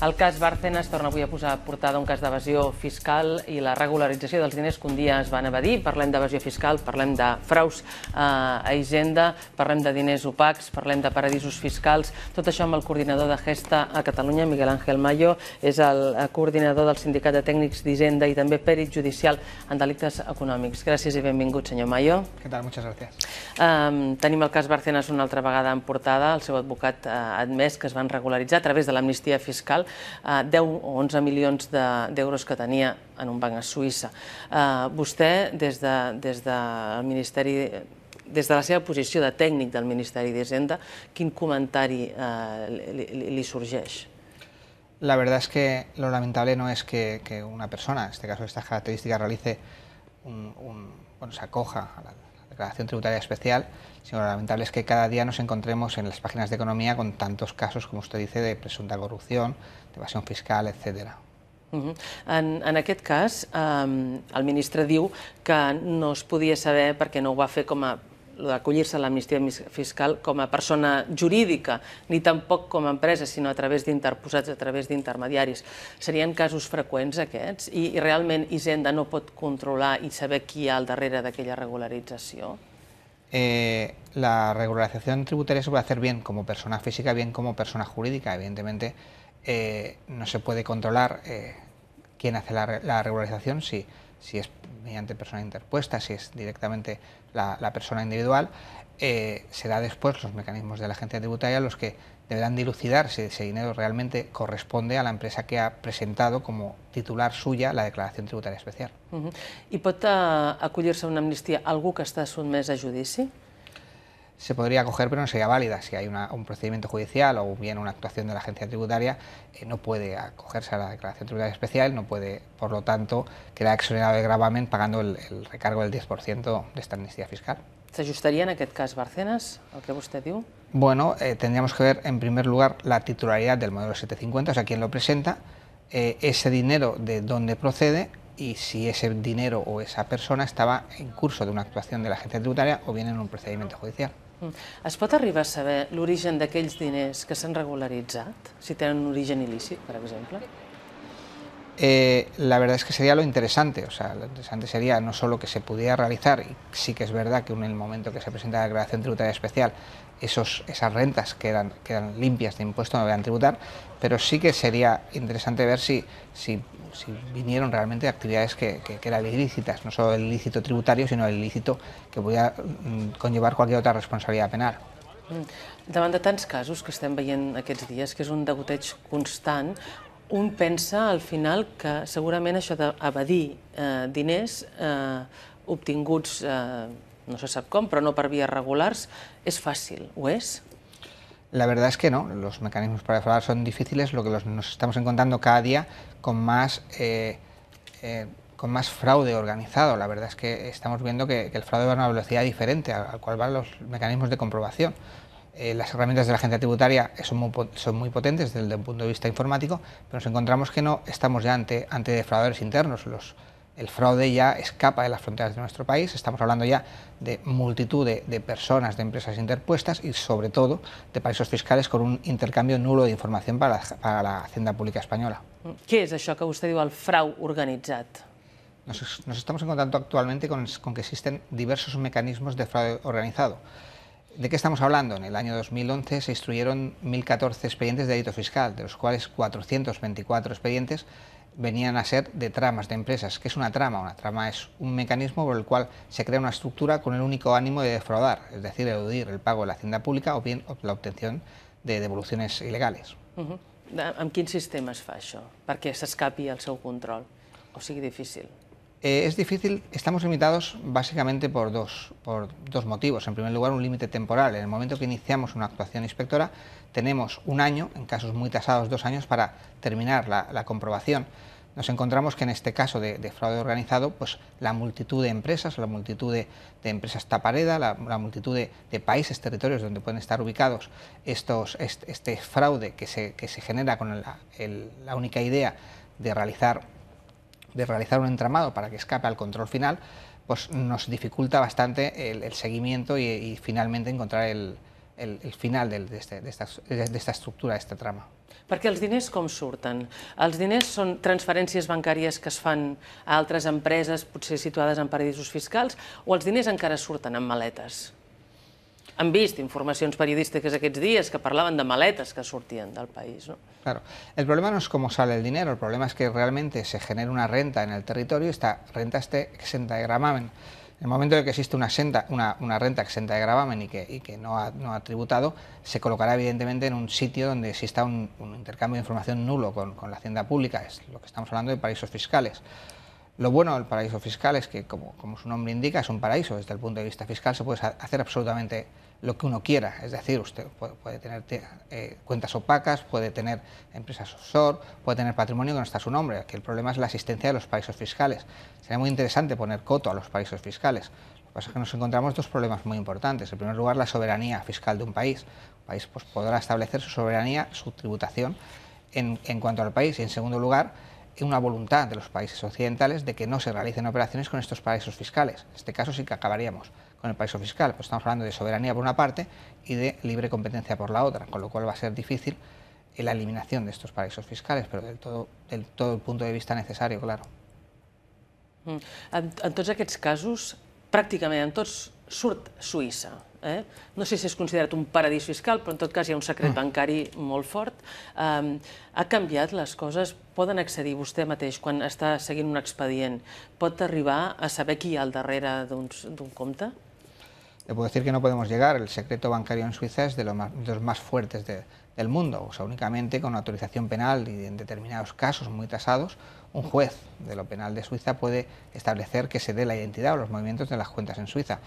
El cas Bárcenas torna avui a posar a portada un cas d'evasió fiscal i la regularització dels diners que un dia es van evadir. Parlem d'evasió fiscal, parlem de fraus a Hisenda, parlem de diners opacs, parlem de paradisos fiscals. Tot això amb el coordinador de Gesta a Catalunya, Miguel Ángel Mayo, és el coordinador del Sindicat de Tècnics d'Hisenda i també pèrit judicial en delictes econòmics. Gràcies i benvingut, senyor Mayo. ¿Qué tal? Muchas gracias. Tenim el cas Bárcenas una altra vegada en portada. El seu advocat ha admès que es van regularitzar a través de l'amnistia fiscal 10 o 11 milions d'euros que tenia en un banc a Suïssa. Vostè, des del Ministeri, des de la seva posició de tècnic del Ministeri d'Hisenda, quin comentari li sorgeix? La verdad es que lo lamentable no es que una persona, en este caso de estas características, realice se acoja a la declaración tributaria especial, sino lo lamentable es que cada día nos encontremos en las páginas de economía con tantos casos, como usted dice, de presunta corrupción, de evasión fiscal, etc. En aquest cas, el ministre diu que no es podia saber perquè no ho va fer com a d'acollir-se a l'amnistia fiscal com a persona jurídica, ni tampoc com a empresa, sinó a través d'interposats, a través d'intermediaris. Serien casos freqüents aquests? I realment Hisenda no pot controlar i saber qui hi ha al darrere d'aquella regularització? La regularización tributaria se puede hacer bien como persona física, bien como persona jurídica. Evidentemente no se puede controlar quién hace la regularización, si es mediante persona interpuesta, si es directamente la persona individual. Será después los mecanismos de la agencia tributaria los que deberán dilucidar si ese dinero realmente corresponde a la empresa que ha presentado como titular suya la declaración tributaria especial. I pot acollir-se a una amnistia algú que està sotmès a judici? Se podría acoger, pero no sería válida. Si hay un procedimiento judicial o bien una actuación de la agencia tributaria, no puede acogerse a la declaración tributaria especial, no puede, por lo tanto, quedar exonerado de gravamen pagando el recargo del 10% de esta amnistía fiscal. S'ajustaria en aquest cas Bárcenas, el que vostè diu? Bueno, tendríamos que ver en primer lugar la titularidad del modelo 750, o sea, quién lo presenta, ese dinero de dónde procede y si ese dinero o esa persona estaba en curso de una actuación de la agencia tributaria o bien en un procedimiento judicial. Es pot arribar a saber l'origen d'aquells diners que s'han regularitzat? Si tenen un origen il·lícit, per exemple? La verdad es que sería lo interesante, o sea, lo interesante sería no solo que se pudiera realizar, y sí que es verdad que en el momento que se presenta la declaración tributaria especial, esas rentas quedan limpias de impuesto, no deberán tributar, pero sí que sería interesante ver si vinieron realmente actividades que eran ilícitas, no solo el ilícito tributario, sino el ilícito que podía conllevar cualquier otra responsabilidad penal. Davant de tants casos que estem veient aquests dies, que és un degoteig constant, un pensa al final que segurament això d'evadir diners obtinguts, no se sap com, però no per vies regulars, és fàcil. Ho és? La verdad es que no, los mecanismos para defraudar son difíciles, lo que nos estamos encontrando cada día con más fraude organizado. La verdad es que estamos viendo que el fraude va a una velocidad diferente al cual van los mecanismos de comprobación. Las herramientas de la agencia tributaria son muy potentes desde el punto de vista informático, pero nos encontramos que no estamos ya ante defraudadores internos. El fraude ya escapa de las fronteras de nuestro país, estamos hablando ya de multitud de personas, de empresas interpuestas y sobre todo de paraísos fiscales con un intercambio nulo de información para la Hacienda Pública Española. Què és això que vostè diu el frau organitzat? Nos estamos encontrando actualmente con que existen diversos mecanismos de fraude organizado. ¿De qué estamos hablando? En el año 2011 se instruyeron 1.014 expedientes de delito fiscal, de los cuales 424 expedientes venían a ser de tramas de empresas. ¿Qué es una trama? Una trama es un mecanismo por el cual se crea una estructura con el único ánimo de defraudar, es decir, eludir el pago de la hacienda pública o bien la obtención de devoluciones ilegales. Amb quin sistema es fa això? Perquè s'escapi al seu control, o sigui difícil? Es difícil, estamos limitados básicamente por dos motivos. En primer lugar, un límite temporal. En el momento que iniciamos una actuación inspectora, tenemos un año, en casos muy tasados 2 años, para terminar la comprobación. Nos encontramos que en este caso de fraude organizado, pues la multitud de empresas, la multitud de empresas tapareda, la multitud de países, territorios donde pueden estar ubicados este fraude que se genera con la única idea de realizar un entramado para que escape al control final, pues nos dificulta bastante el seguimiento y finalmente encontrar el final d'esta estructura, d'esta trama. Perquè els diners com surten? Els diners són transferències bancàries que es fan a altres empreses, potser situades en paradisos fiscals, o els diners encara surten en maletes? Han vist informacions periodístiques aquests dies que parlaven de maletes que sortien del país, ¿no? Claro. El problema no es cómo sale el dinero, el problema es que realmente se genera una renta en el territorio y esta renta esté exenta de gravamen. En el momento en que existe una renta exenta de gravamen y que no ha tributado, se colocará evidentemente en un sitio donde exista un intercambio de información nulo con la hacienda pública. Es lo que estamos hablando de paraísos fiscales. Lo bueno del paraíso fiscal es que, como su nombre indica, es un paraíso. Desde el punto de vista fiscal se puede hacer absolutamente lo que uno quiera. Es decir, usted puede tener cuentas opacas, puede tener empresas offshore, puede tener patrimonio que no está a su nombre. Aquí el problema es la existencia de los paraísos fiscales. Sería muy interesante poner coto a los paraísos fiscales. Lo que pasa es que nos encontramos dos problemas muy importantes. En primer lugar, la soberanía fiscal de un país. Un país pues, podrá establecer su soberanía, su tributación en cuanto al país. Y en segundo lugar, una voluntad de los países occidentales de que no se realicen operaciones con estos paraísos fiscales. En este caso sí que acabaríamos con el paraíso fiscal, pues estamos hablando de soberanía por una parte y de libre competencia por la otra, con lo cual va a ser difícil la eliminación de estos paraísos fiscales, pero del todo el punto de vista necesario, claro. En tots aquests casos, pràcticament en tots surt Suïssa. No sé si és considerat un paradís fiscal, però en tot cas hi ha un secret bancari molt fort. Ha canviat les coses? Poden accedir vostè mateix, quan està seguint un expedient, pot arribar a saber qui hi ha al darrere d'un compte? Le puedo decir que no podemos llegar. El secreto bancario en Suiza es de los más fuertes del mundo. O sea, únicamente con autorización penal y en determinados casos muy tasados, un juez de lo penal de Suiza puede establecer que se dé la identidad o los movimientos de las cuentas en Suiza.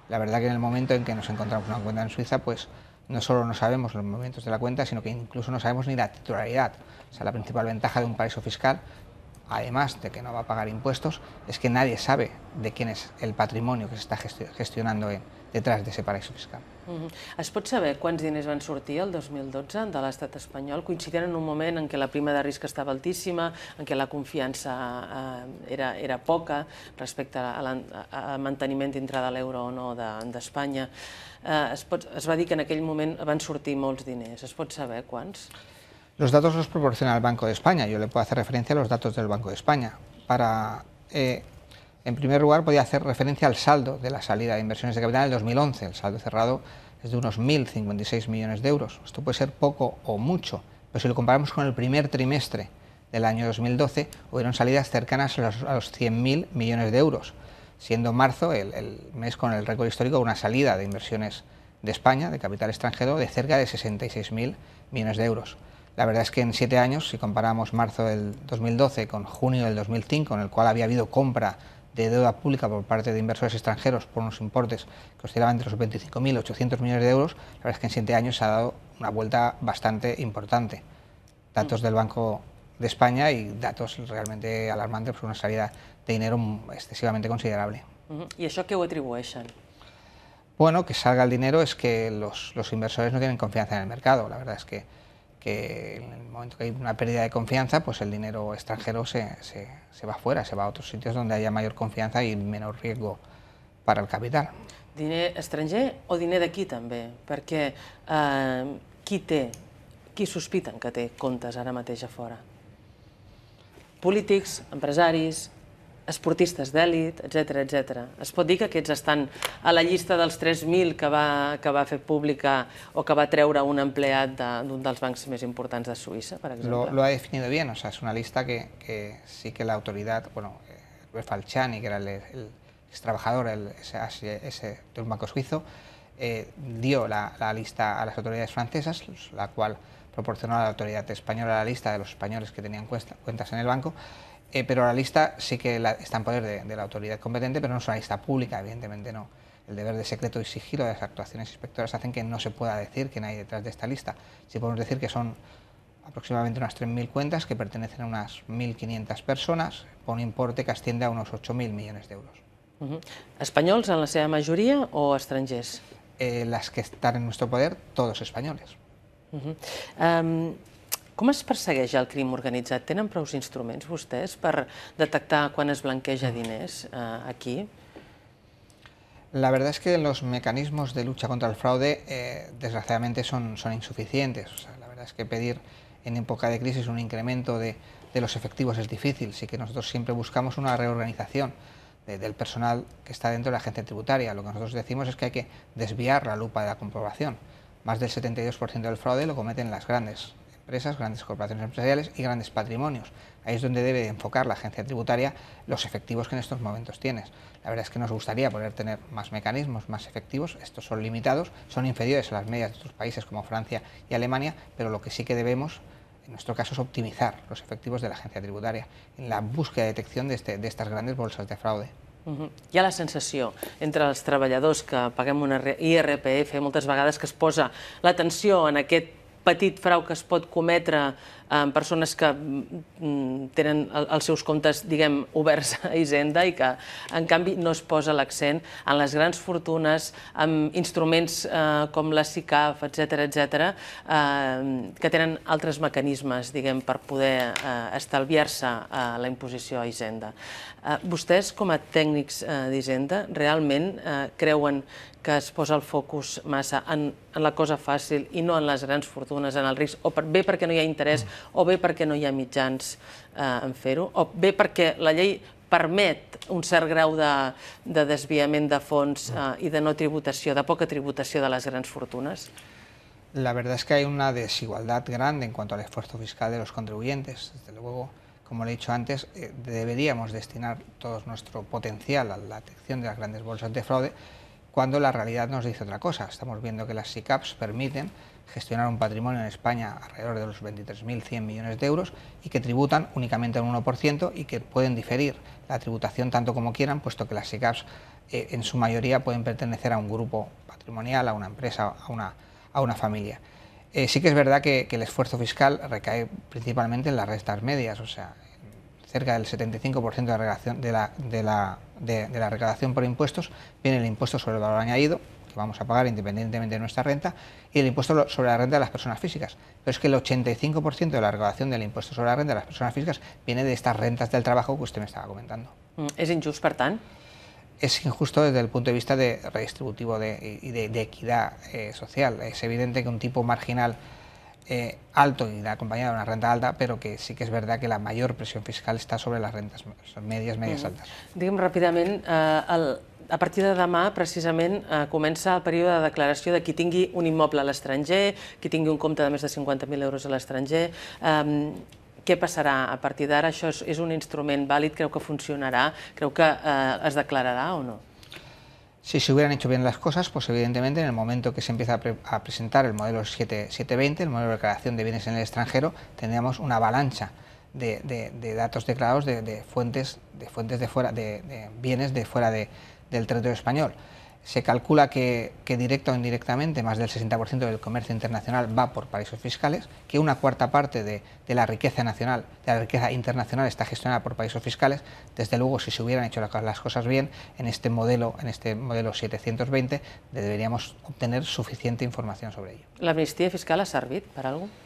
La verdad que en el momento en que nos encontramos una cuenta en Suiza, pues no solo no sabemos los movimientos de la cuenta, sino que incluso no sabemos ni la titularidad. O sea, la principal ventaja de un paraíso fiscal, además de que no va a pagar impuestos, es que nadie sabe de quién es el patrimonio que se está gestionando detrás de ese paraíso fiscal. Es pot saber quants diners van sortir el 2012 de l'estat espanyol, coincidint en un moment en què la prima de risc estava altíssima, en què la confiança era poca respecte al manteniment dintre de l'euro o no d'Espanya. Es va dir que en aquell moment van sortir molts diners. Es pot saber quants? Los datos los proporciona el Banco de España. Yo le puedo hacer referencia a los datos del Banco de España. En primer lugar, podía hacer referencia al saldo de la salida de inversiones de capital en el 2011. El saldo cerrado es de unos 1.056 millones de euros. Esto puede ser poco o mucho, pero si lo comparamos con el primer trimestre del año 2012, hubieron salidas cercanas a los 100.000 millones de euros, siendo marzo el mes con el récord histórico de una salida de inversiones de España, de capital extranjero, de cerca de 66.000 millones de euros. La verdad es que en 7 años, si comparamos marzo del 2012 con junio del 2005, en el cual había habido compra de deuda pública por parte de inversores extranjeros por unos importes que oscilaban entre los 25.800 millones de euros, la verdad es que en 7 años se ha dado una vuelta bastante importante. Datos del Banco de España y datos realmente alarmantes por una salida de dinero excesivamente considerable. ¿Y això què ho atribueixen? Bueno, que salga el dinero es que los inversores no tienen confianza en el mercado. La verdad es que en el momento que hay una pérdida de confianza, pues el dinero extranjero se va fuera, se va a otros sitios donde haya mayor confianza y menor riesgo para el capital. Diner estranger o diner d'aquí també? Perquè qui sospiten que té comptes ara mateix a fora? Polítics, empresaris, esportistes d'èlit, etc. Es pot dir que aquests estan a la llista dels 3.000 que va fer pública o que va treure un empleat d'un dels bancs més importants de Suïssa, per exemple? Lo ha definido bien, o sea, es una lista que sí que la autoridad, bueno, Falciani, que era el ex trabajador ese de un banco suizo, dio la lista a las autoridades francesas, la cual proporcionó a la autoridad española la lista de los españoles que tenían cuentas en el banco. Pero la lista sí que está en poder de la autoridad competente, pero no es una lista pública, evidentemente no. El deber de secreto y sigilo de las actuaciones inspectoras hacen que no se pueda decir quién hay detrás de esta lista. Sí podemos decir que son aproximadamente unas 3.000 cuentas que pertenecen a unas 1.500 personas, con un importe que asciende a unos 8.000 millones de euros. Espanyols en la seva majoria o estrangers? Las que están en nuestro poder, todos españoles. Com es persegueix el crim organitzat? Tenen prou instruments vostès per detectar quan es blanqueja diners aquí? La verdad es que los mecanismos de lucha contra el fraude, desgraciadamente, son insuficientes. O sea, la verdad es que pedir en época de crisis un incremento de los efectivos es difícil. Sí que nosotros siempre buscamos una reorganización del personal que está dentro de la agencia tributaria. Lo que nosotros decimos es que hay que desviar la lupa de la comprobación. Más del 72% del fraude lo cometen las grandes empresas, grandes corporaciones empresariales y grandes patrimonios. Ahí es donde debe enfocar la agencia tributaria los efectivos que en estos momentos tienes. La verdad es que nos gustaría poder tener más mecanismos, más efectivos. Estos son limitados, son inferiores a las medias de otros países como Francia y Alemania, pero lo que sí que debemos, en nuestro caso, es optimizar los efectivos de la agencia tributaria en la búsqueda y detección de estas grandes bolsas de fraude. Hi ha la sensació entre els treballadors que paguem una IRPF moltes vegades que es posa l'atenció en aquest petit frau que es pot cometre en persones que tenen els seus comptes, diguem, oberts a Hisenda i que, en canvi, no es posa l'accent en les grans fortunes, amb instruments com la SICAF, etc., que tenen altres mecanismes, diguem, per poder estalviar-se la imposició a Hisenda. Vostès, com a tècnics d'Hisenda, realment creuen que es posa el focus massa en la cosa fàcil i no en les grans fortunes, en el risc, o bé perquè no hi ha interès, o bé perquè no hi ha mitjans en fer-ho, o bé perquè la llei permet un cert grau de desviament de fons i de no tributació, de poca tributació de les grans fortunes? La verdad es que hay una desigualdad grande en cuanto al esfuerzo fiscal de los contribuyentes. Desde luego, como le he dicho antes, deberíamos destinar todo nuestro potencial a la detección de las grandes bolsas de fraude, cuando la realidad nos dice otra cosa. Estamos viendo que las SICAPs permiten gestionar un patrimonio en España alrededor de los 23.100 millones de euros y que tributan únicamente un 1% y que pueden diferir la tributación tanto como quieran, puesto que las SICAPs en su mayoría pueden pertenecer a un grupo patrimonial, a una empresa, a una familia. Sí que es verdad que el esfuerzo fiscal recae principalmente en las rentas medias, o sea, cerca del 75% de la recaudación por impuestos viene el impuesto sobre el valor añadido, que vamos a pagar independientemente de nuestra renta, y el impuesto sobre la renta de las personas físicas. Pero es que el 85% de la recaudación del impuesto sobre la renta de las personas físicas viene de estas rentas del trabajo que usted me estaba comentando. ¿Es injust, per tant? Es injusto desde el punto de vista redistributivo y de equidad social. Es evidente que un tipo marginal alto y acompañado de una renta alta, pero que sí que es verdad que la mayor presión fiscal está sobre las rentas medias altas. Digue'm ràpidament, a partir de demà, precisament, comença el període de declaració de qui tingui un immoble a l'estranger, qui tingui un compte de més de 50.000 euros a l'estranger. Què passarà a partir d'ara? Això és un instrument vàlid? Creu que funcionarà? Creu que es declararà o no? Si se hubieran hecho bien las cosas, pues evidentemente en el momento que se empieza a presentar el modelo 720, el modelo de declaración de bienes en el extranjero, tendríamos una avalancha de datos declarados de fuentes de fuera, de bienes de fuera del territorio español. Se calcula que directa o indirectamente más del 60% del comercio internacional va por paraísos fiscales, que una cuarta parte de la riqueza nacional, de la riqueza internacional está gestionada por paraísos fiscales. Desde luego, si se hubieran hecho las cosas bien, en este modelo 720 deberíamos obtener suficiente información sobre ello. ¿L'amnistia fiscal ha servit per alguna cosa?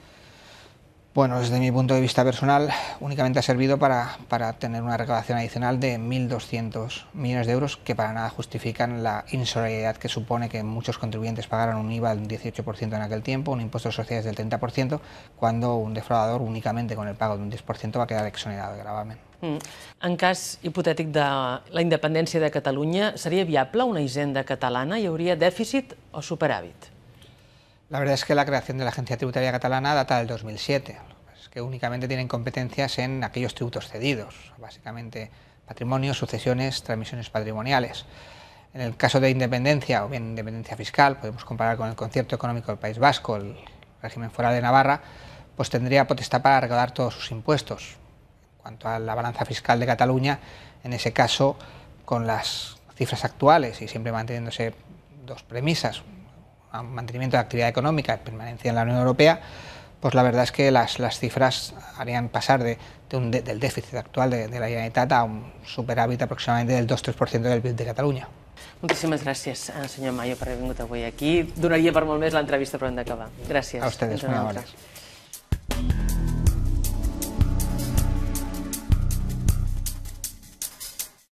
Bueno, desde mi punto de vista personal, únicamente ha servido para tener una recaudación adicional de 1.200 millones de euros, que para nada justifican la insolidaridad que supone que muchos contribuyentes pagaran un IVA del 18% en aquel tiempo, un impuesto de sociedades del 30%, cuando un defraudador únicamente con el pago de un 10% va a quedar exonerado de gravamen. En cas hipotètic de la independència de Catalunya, seria viable una Hisenda catalana? Hi hauria dèficit o superàvit? La verdad es que la creación de la Agencia Tributaria Catalana data del 2007, es que únicamente tienen competencias en aquellos tributos cedidos, básicamente patrimonios, sucesiones, transmisiones patrimoniales. En el caso de independencia o bien independencia fiscal, podemos comparar con el concierto económico del País Vasco, el régimen foral de Navarra, pues tendría potestad para recaudar todos sus impuestos. En cuanto a la balanza fiscal de Cataluña, en ese caso, con las cifras actuales y siempre manteniéndose dos premisas, mantenimiento de actividad económica y permanencia en la Unión Europea, pues la verdad es que las cifras harían pasar del déficit actual de la Generalitat a un superávit aproximadamente del 2-3% del PIB de Catalunya. Moltíssimes gràcies, senyor Mayo, per haver vingut avui aquí. Donaria per molt més l'entrevista, però hem d'acabar. Gràcies. A ustedes, muy amables.